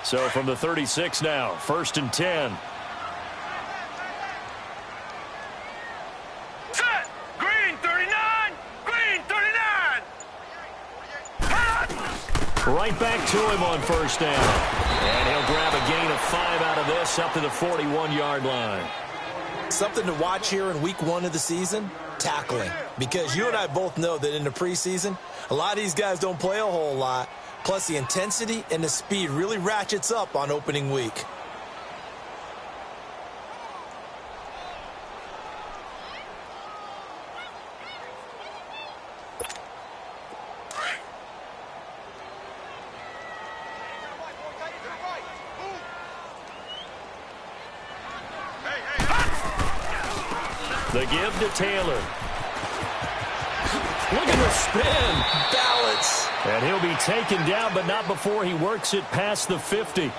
So from the 36 now, 1st and 10. Set! Green 39! Green 39! Right back to him on 1st down. And he'll grab a gain of 5 out of this up to the 41-yard line. Something to watch here in week 1 of the season, tackling. Because you and I both know that in the preseason, a lot of these guys don't play a whole lot. Plus, the intensity and the speed really ratchets up on opening week. The give to Taylor. Look at the spin. Balance. And he'll be taken down, but not before he works it past the 50.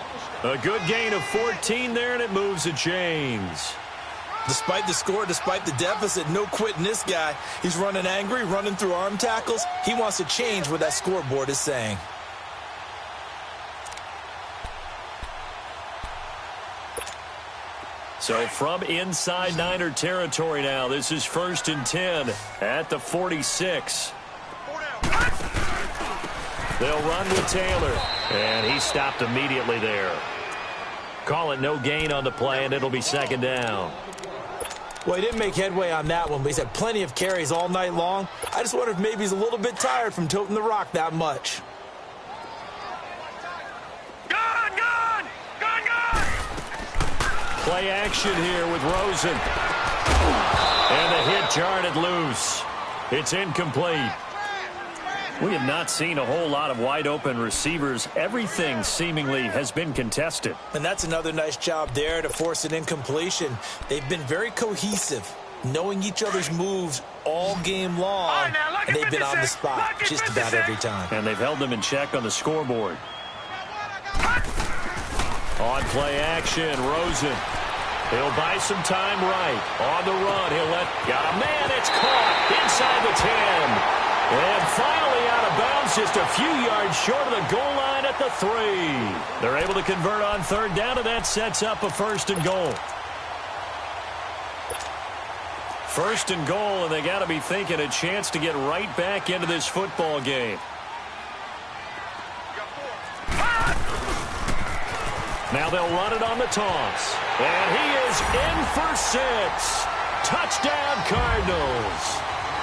A good gain of 14 there, and it moves the chains. Despite the score, despite the deficit, no quitting this guy. He's running angry, running through arm tackles. He wants to change what that scoreboard is saying. So from inside Niner territory now, this is 1st and 10 at the 46. They'll run with Taylor, and he stopped immediately there. Call it no gain on the play, and it'll be 2nd down. Well, he didn't make headway on that one, but he's had plenty of carries all night long. I just wonder if maybe he's a little bit tired from toting the rock that much. Play action here with Rosen. And the hit jarred it loose. It's incomplete. We have not seen a whole lot of wide-open receivers. Everything seemingly has been contested. And that's another nice job there to force an incompletion. They've been very cohesive, knowing each other's moves all game long, and they've been on the spot just about every time. And they've held them in check on the scoreboard. On play action, Rosen. He'll buy some time right. On the run, got a man, it's caught inside the 10. And finally out of bounds, just a few yards short of the goal line at the 3. They're able to convert on 3rd down, and that sets up a 1st and goal. 1st and goal, and they got to be thinking a chance to get right back into this football game. Now they'll run it on the toss. And he is in for 6. Touchdown, Cardinals.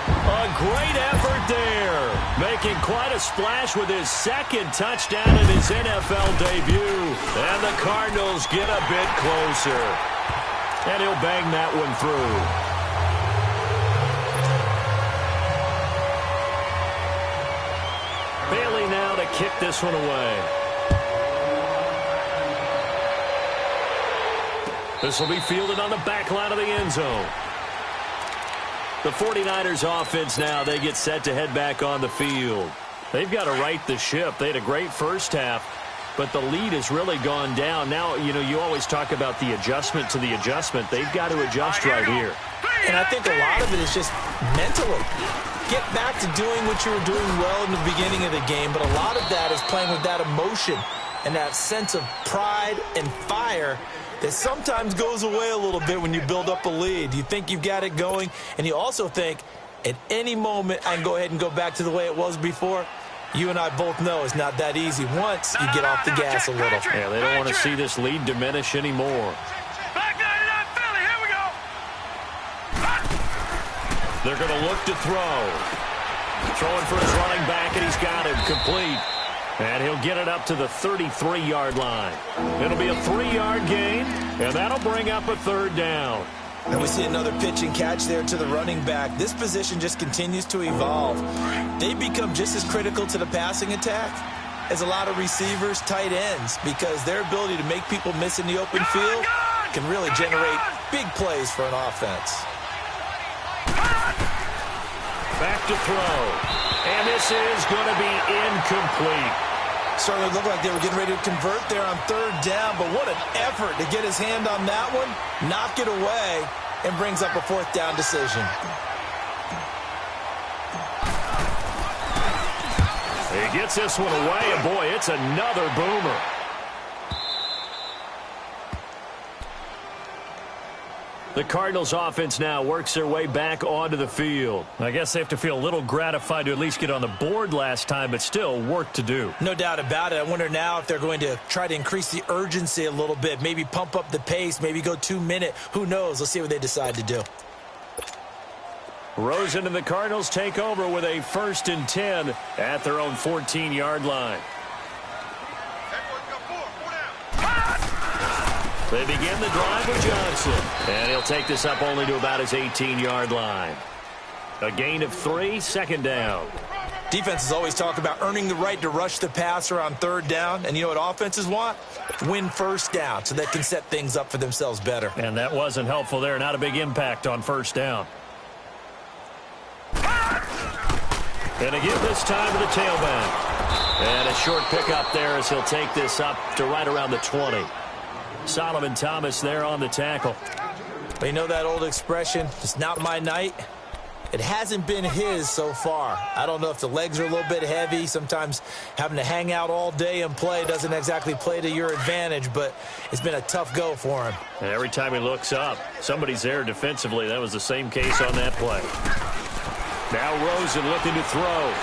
A great effort there. Making quite a splash with his 2nd touchdown in his NFL debut. And the Cardinals get a bit closer. And he'll bang that one through. Bailey now to kick this one away. This will be fielded on the back line of the end zone. The 49ers offense now, they get set to head back on the field. They've got to right the ship. They had a great first half, but the lead has really gone down. Now, you always talk about the adjustment to the adjustment. They've got to adjust right here. And I think a lot of it is just mentally. Get back to doing what you were doing well in the beginning of the game, but a lot of that is playing with that emotion and that sense of pride and fire that sometimes goes away a little bit when you build up a lead. You think you've got it going, and you also think at any moment I can go ahead and go back to the way it was before. You and I both know it's not that easy once you get off the gas a little. Yeah, they don't want to see this lead diminish anymore. They're going to look to throw. Throwing for his running back, and he's got him complete. And he'll get it up to the 33-yard line. It'll be a 3-yard gain, and that'll bring up a 3rd down. And we see another pitch and catch there to the running back. This position just continues to evolve. They become just as critical to the passing attack as a lot of receivers, tight ends, because their ability to make people miss in the open field can really generate big plays for an offense. Back to throw. And this is going to be incomplete. Certainly looked like they were getting ready to convert there on 3rd down, but what an effort to get his hand on that one, knock it away, and brings up a 4th down decision. He gets this one away, and boy, it's another boomer. The Cardinals offense now works their way back onto the field. I guess they have to feel a little gratified to at least get on the board last time, but still work to do. No doubt about it. I wonder now if they're going to try to increase the urgency a little bit, maybe pump up the pace, maybe go 2-minute. Who knows? Let's see what they decide to do. Rosen and the Cardinals take over with a 1st and 10 at their own 14-yard line. They begin the drive with Johnson, and he'll take this up only to about his 18-yard line. A gain of 3, 2nd down. Defenses always talk about earning the right to rush the passer on 3rd down, and you know what offenses want? Win 1st down so they can set things up for themselves better. And that wasn't helpful there. Not a big impact on 1st down. And again this time to the tailback. And a short pickup there as he'll take this up to right around the 20. Solomon Thomas there on the tackle. But you know that old expression, it's not my night? It hasn't been his so far. I don't know if the legs are a little bit heavy. Sometimes having to hang out all day and play doesn't exactly play to your advantage, but it's been a tough go for him. And every time he looks up, somebody's there defensively. That was the same case on that play. Now Rosen looking to throw.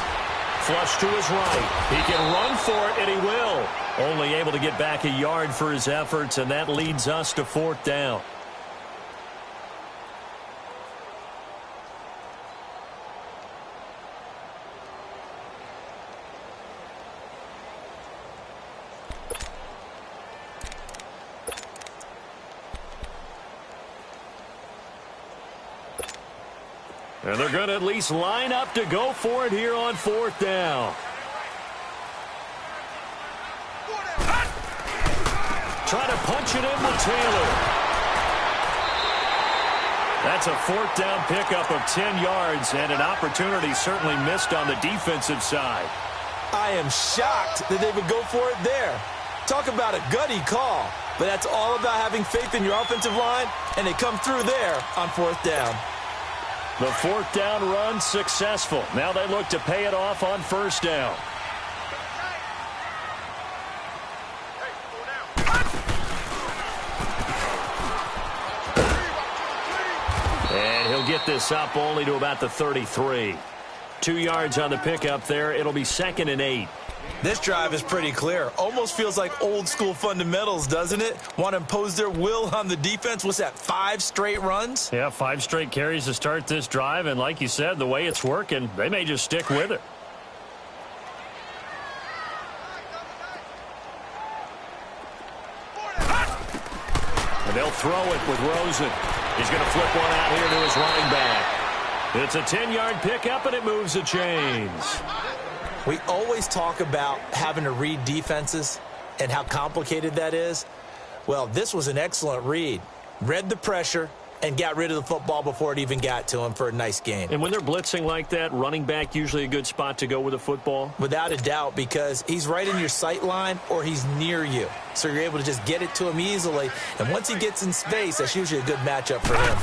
Flush to his right. He can run for it, and he will. Only able to get back a yard for his efforts, and that leads us to 4th down. And they're going to at least line up to go for it here on 4th down. Try to punch it in with Taylor. That's a 4th down pickup of 10 yards, and an opportunity certainly missed on the defensive side. I am shocked that they would go for it there. Talk about a gutty call, but that's all about having faith in your offensive line, and they come through there on 4th down. The 4th down run successful. Now they look to pay it off on 1st down. And he'll get this up only to about the 33. 2 yards on the pickup there. It'll be 2nd and 8. This drive is pretty clear. Almost feels like old school fundamentals, doesn't it? Want to impose their will on the defense. What's that, 5 straight runs? Yeah, 5 straight carries to start this drive. And like you said, the way it's working, they may just stick with it. And they'll throw it with Rosen. He's going to flip one out here to his running back. It's a 10-yard pickup, and it moves the chains. We always talk about having to read defenses and how complicated that is. Well, this was an excellent read. Read the pressure and got rid of the football before it even got to him for a nice gain. And when they're blitzing like that, running back usually a good spot to go with the football? Without a doubt, because he's right in your sight line or he's near you. So you're able to just get it to him easily. And once he gets in space, that's usually a good matchup for him.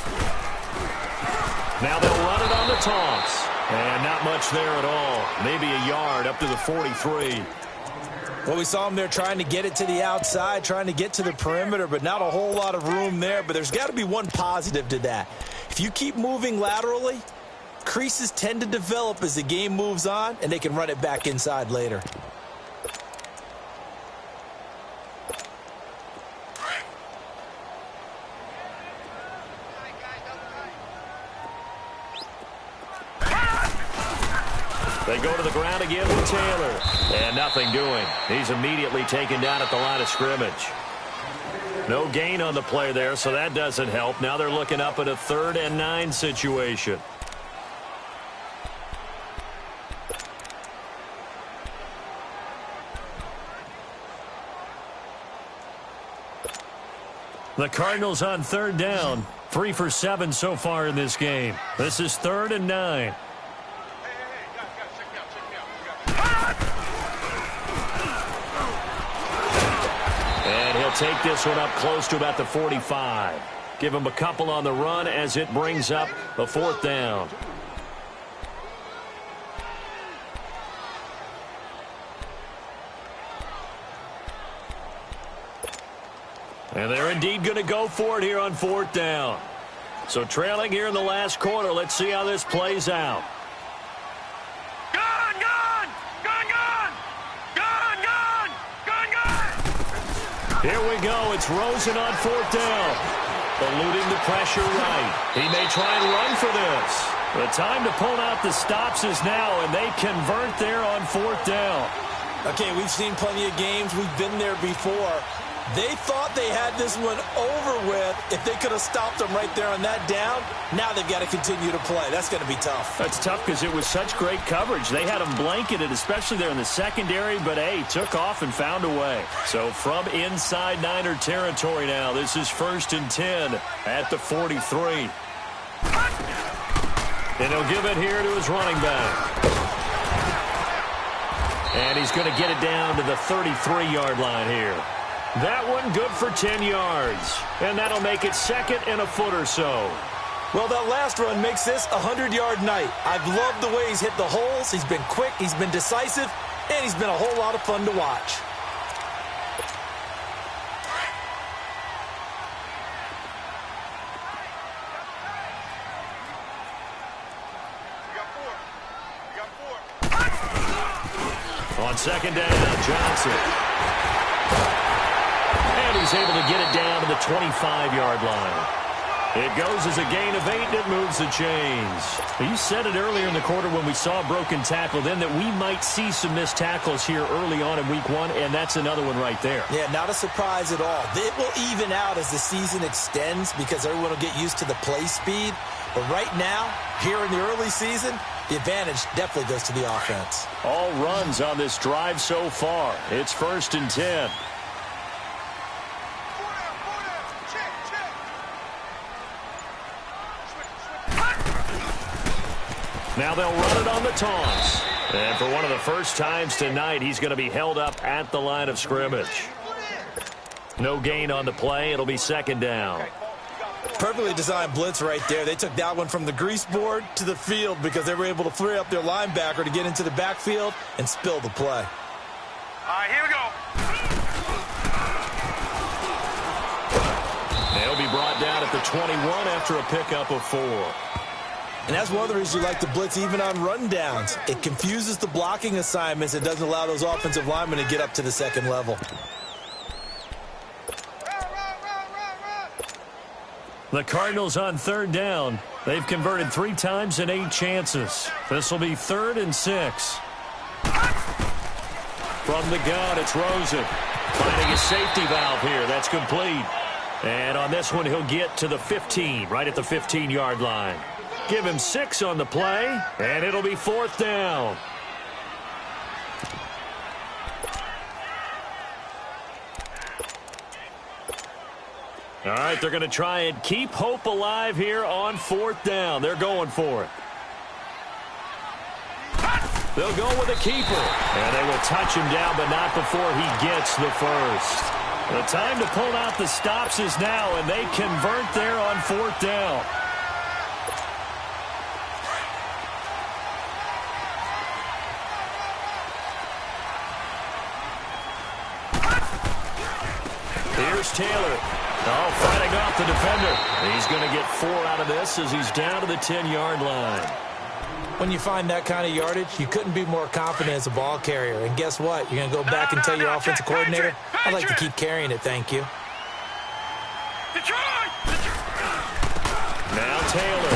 Now they'll run it on the toss. And not much there at all. Maybe a yard up to the 43. Well, we saw him there trying to get it to the outside, trying to get to the perimeter, but not a whole lot of room there. But there's got to be one positive to that. If you keep moving laterally, creases tend to develop as the game moves on, and they can run it back inside later. They go to the ground again with Taylor. And nothing doing. He's immediately taken down at the line of scrimmage. No gain on the play there, so that doesn't help. Now they're looking up at a 3rd and 9 situation. The Cardinals on 3rd down. 3 for 7 so far in this game. This is 3rd and 9. Take this one up close to about the 45. Give him a couple on the run as it brings up a 4th down. And they're indeed going to go for it here on 4th down. So trailing here in the last quarter. Let's see how this plays out. Gun, gun! Gun, gun! Gun, gun! Gun, gun! Here we go. It's Rosen on fourth down. Eluding the pressure right. He may try and run for this. The time to pull out the stops is now, and they convert there on fourth down. Okay, we've seen plenty of games. We've been there before. They thought they had this one over with. If they could have stopped them right there on that down, now they've got to continue to play. That's going to be tough. That's tough because it was such great coverage. They had them blanketed, especially there in the secondary, but, hey, took off and found a way. So from inside Niner territory now, this is 1st and 10 at the 43. And he'll give it here to his running back. And he's going to get it down to the 33-yard line here. That one good for 10 yards. And that'll make it 2nd and a foot or so. Well, that last run makes this a 100-yard night. I've loved the way he's hit the holes. He's been quick, he's been decisive, and he's been a whole lot of fun to watch. On 2nd down, Johnson. And he's able to get it down to the 25-yard line. It goes as a gain of 8, and it moves the chains. You said it earlier in the quarter when we saw a broken tackle then that we might see some missed tackles here early on in week 1, and that's another one right there. Yeah, not a surprise at all. It will even out as the season extends because everyone will get used to the play speed. But right now, here in the early season, the advantage definitely goes to the offense. All runs on this drive so far. It's 1st and 10. Now they'll run it on the toss. And for one of the first times tonight, he's going to be held up at the line of scrimmage. No gain on the play. It'll be 2nd down. Perfectly designed blitz right there. They took that one from the grease board to the field because they were able to free up their linebacker to get into the backfield and spill the play. All right, here we go. They'll be brought down at the 21 after a pickup of 4. And that's one of the reasons you like to blitz even on rundowns. It confuses the blocking assignments. It doesn't allow those offensive linemen to get up to the 2nd level. The Cardinals on 3rd down. They've converted 3 times in 8 chances. This will be 3rd and 6. From the gun, it's Rosen. Finding a safety valve here. That's complete. And on this one, he'll get to the 15, right at the 15-yard line. Give him 6 on the play, and it'll be 4th down. All right, they're going to try and keep hope alive here on 4th down. They're going for it. They'll go with a keeper. And they will touch him down, but not before he gets the first. The time to pull out the stops is now, and they convert there on 4th down. Here's Taylor. Oh, fighting off the defender. He's going to get 4 out of this as he's down to the 10-yard line. When you find that kind of yardage, you couldn't be more confident as a ball carrier. And guess what? You're going to go back and tell your offensive coordinator, I'd like to keep carrying it, thank you. Now Taylor.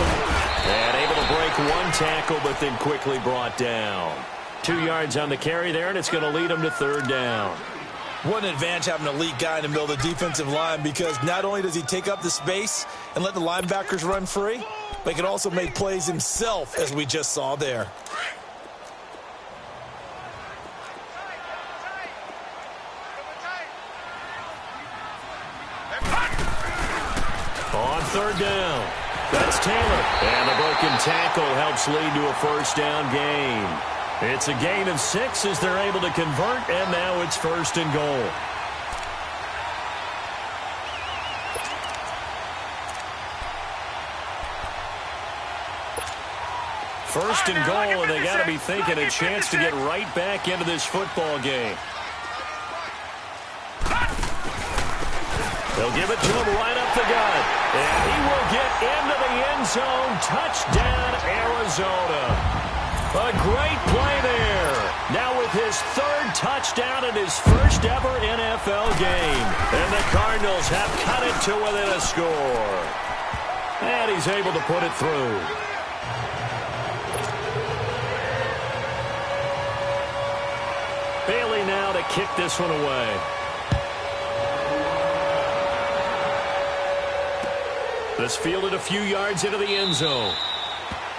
And able to break 1 tackle, but then quickly brought down. 2 yards on the carry there, and it's going to lead him to 3rd down. What an advantage having an elite guy in the middle of the defensive line because not only does he take up the space and let the linebackers run free, but he can also make plays himself, as we just saw there. On 3rd down, that's Taylor. And the broken tackle helps lead to a 1st down gain. It's a gain of 6 as they're able to convert, and now it's 1st and goal. First and goal, and they got to be thinking a chance to get right back into this football game. They'll give it to him right up the gut. And he will get into the end zone. Touchdown, Arizona. A great play there. Now with his third touchdown in his first ever NFL game. And the Cardinals have cut it to within a score. And he's able to put it through. Bailey now to kick this one away. This fielded a few yards into the end zone.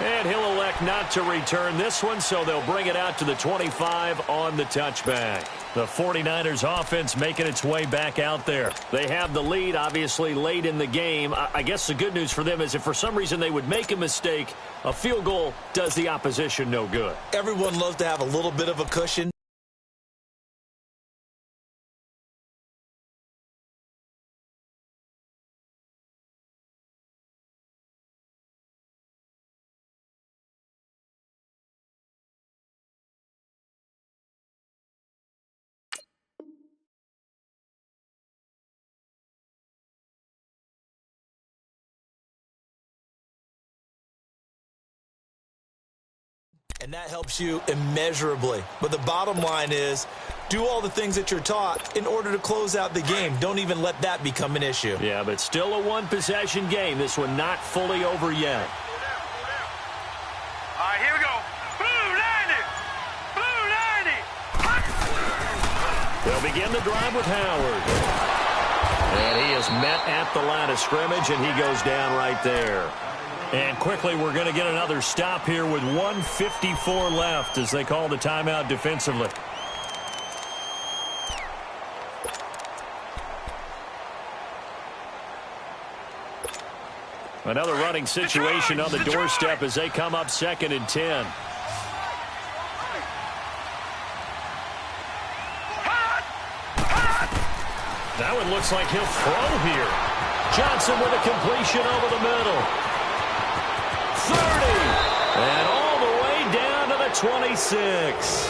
And he'll elect not to return this one, so they'll bring it out to the 25 on the touchback. The 49ers offense making its way back out there. They have the lead, obviously, late in the game. I guess the good news for them is if for some reason they would make a mistake, a field goal does the opposition no good. Everyone loves to have a little bit of a cushion. And that helps you immeasurably. But the bottom line is, do all the things that you're taught in order to close out the game. Don't even let that become an issue. Yeah, but still a one-possession game. This one not fully over yet. All right, here we go. Blue 90! Blue 90! They'll begin the drive with Howard. And he is met at the line of scrimmage, and he goes down right there. And quickly, we're going to get another stop here with 1:54 left as they call the timeout defensively. Another running situation on the doorstep as they come up 2nd and 10. That one looks like he'll throw here. Johnson with a completion over the middle. 30, and all the way down to the 26.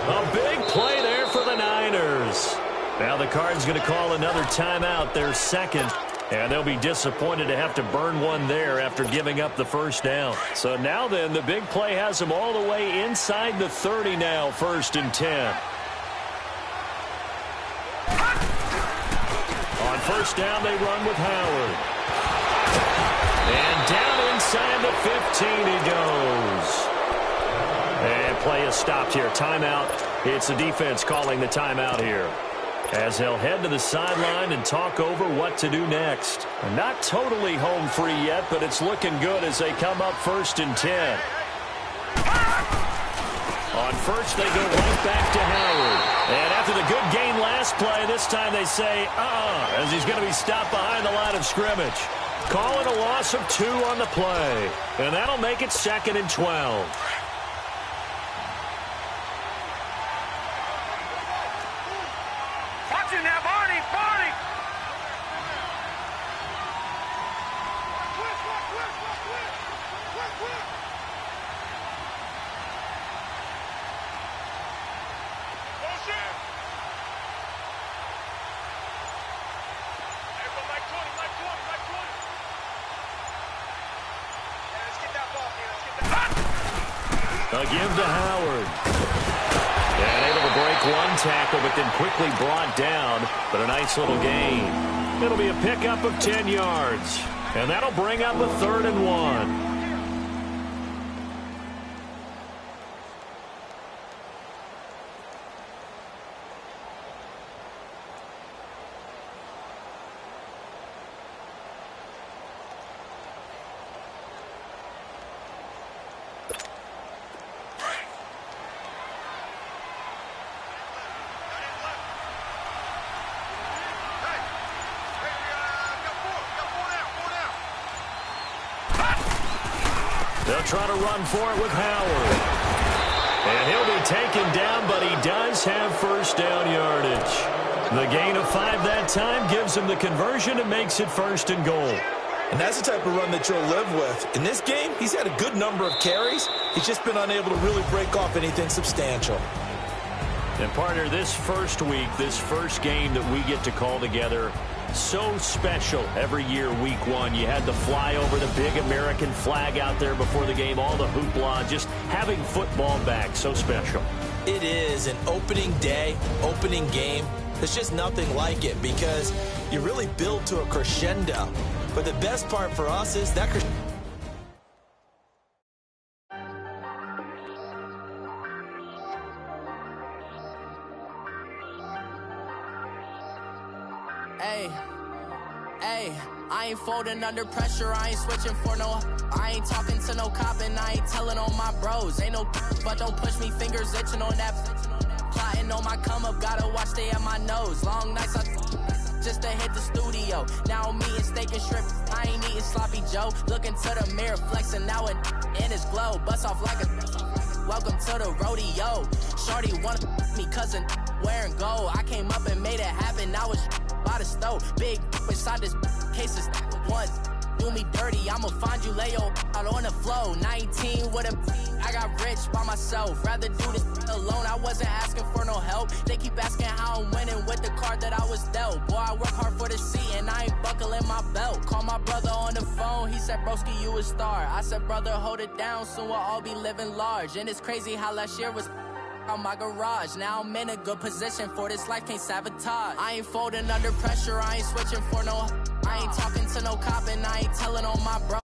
A big play there for the Niners. Now the Cards going to call another timeout, their second, and they'll be disappointed to have to burn one there after giving up the first down. So now then, the big play has them all the way inside the 30 now, 1st and 10. On first down, they run with Howard. And down inside the 15 he goes. And play is stopped here. Timeout. It's the defense calling the timeout here, as they'll head to the sideline and talk over what to do next. Not totally home free yet, but it's looking good as they come up 1st and 10. On first, they go right back to Howard. And after the good gain last play, this time they say, as he's going to be stopped behind the line of scrimmage. Calling a loss of 2 on the play. And that'll make it 2nd and 12. Watch it now, Barney! Barney! A give to Howard. And able to break one tackle, but then quickly brought down. But a nice little gain. It'll be a pickup of 10 yards. And that'll bring up a 3rd and 1. They'll try to run for it with Howard. And he'll be taken down, but he does have first down yardage. The gain of 5 that time gives him the conversion and makes it 1st and goal. And that's the type of run that you'll live with. In this game, he's had a good number of carries. He's just been unable to really break off anything substantial. And partner, this first week, this first game that we get to call together, so special every year, week one. You had the flyover, the big American flag out there before the game, all the hoopla, just having football back, so special. It is an opening day, opening game. There's just nothing like it because you really build to a crescendo. But the best part for us is that crescendo. Hey, I ain't folding under pressure, I ain't switching for no. I ain't talking to no cop and I ain't telling on my bros. Ain't no but don't push me, fingers itching on that. Plotting on my come up, gotta watch stay at my nose. Long nights just to hit the studio. Now I'm eating steak and shrimp, I ain't eating sloppy Joe. Looking to the mirror, flexing now it in his glow. Bust off like a welcome to the rodeo. Shorty wanna me cousin wearing gold. I came up and made it happen, now it's by the stove. Big inside this cases once do me dirty, I'ma find you lay out on the floor. 19 with a I got rich by myself, rather do this alone. I wasn't asking for no help, they keep asking how I'm winning with the card that I was dealt. Boy, I work hard for the seat and I ain't buckling my belt. Call my brother on the phone, he said broski you a star. I said brother hold it down, soon we'll all be living large. And it's crazy how last year was on my garage. Now I'm in a good position for this life, can't sabotage. I ain't folding under pressure, I ain't switching for no. I ain't talking to no cop and I ain't telling on my bro.